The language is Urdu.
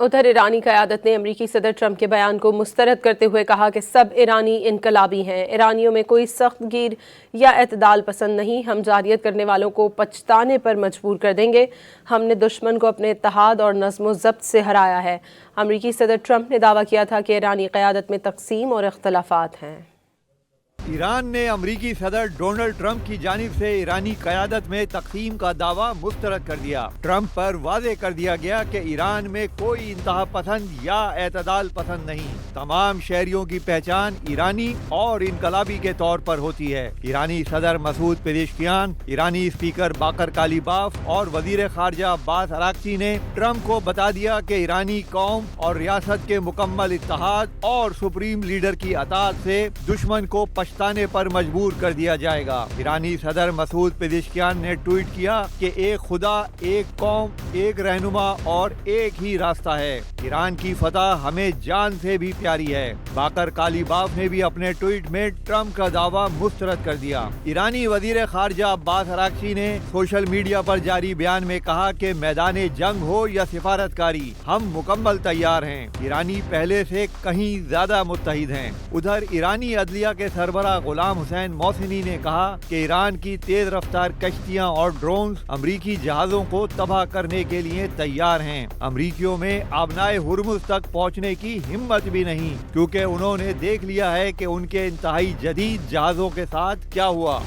ادھر ایرانی قیادت نے امریکی صدر ٹرمپ کے بیان کو مسترد کرتے ہوئے کہا کہ سب ایرانی انقلابی ہیں، ایرانیوں میں کوئی سخت گیر یا اعتدال پسند نہیں، ہم جارحیت کرنے والوں کو پچھتانے پر مجبور کر دیں گے، ہم نے دشمن کو اپنے اتحاد اور نظم و ضبط سے ہرایا ہے۔ امریکی صدر ٹرمپ نے دعویٰ کیا تھا کہ ایرانی قیادت میں تقسیم اور اختلافات ہیں۔ ایران نے امریکی صدر ڈونلڈ ٹرمپ کی جانب سے ایرانی قیادت میں تقسیم کا دعویٰ مسترد کر دیا۔ ٹرمپ پر واضح کر دیا گیا کہ ایران میں کوئی انتہا پسند یا اعتدال پسند نہیں، تمام شہریوں کی پہچان ایرانی اور انقلابی کے طور پر ہوتی ہے۔ ایرانی صدر مسعود پزشکیان، ایرانی اسپیکر باقر کالیباف اور وزیر خارجہ عباس اراغچی نے ٹرمپ کو بتا دیا کہ ایرانی قوم اور ریاست کے مکمل اتحاد اور سپریم لیڈر کی اطاعت سے دشمن کو پچھتانے پر مجبور کر دیا جائے گا۔ ایرانی صدر مسعود پزشکیان نے ٹویٹ کیا کہ ایک خدا، ایک قوم، ایک رہنما اور ایک ہی راستہ ہے۔ ایران کی فتح ہمیں جان سے بھی پیاری ہے۔ باقر کالیباف نے بھی اپنے ٹویٹ میں ٹرمپ کا دعویٰ مسترد کر دیا۔ ایرانی وزیر خارجہ عباس اراغچی نے سوشل میڈیا پر جاری بیان میں کہا کہ میدان جنگ ہو یا سفارتکاری، ہم مکمل تیار ہیں۔ ایرانی پہلے سے کہیں زیادہ متحد ہیں۔ ادھر ایرانی عدلیہ کے سربراہ غلام حسین محسنی نے کہا کہ ایران کی تیز رفتار کشتیاں اور ڈرونز امریکی جہازوں کو تباہ کرنے کے لیے تیار ہیں۔ امریکیوں میں آبنائے ہرمز تک پہنچنے کی ہمت بھی نہیں، کیونکہ انہوں نے دیکھ لیا ہے کہ ان کے انتہائی جدید جہازوں کے ساتھ کیا ہوا۔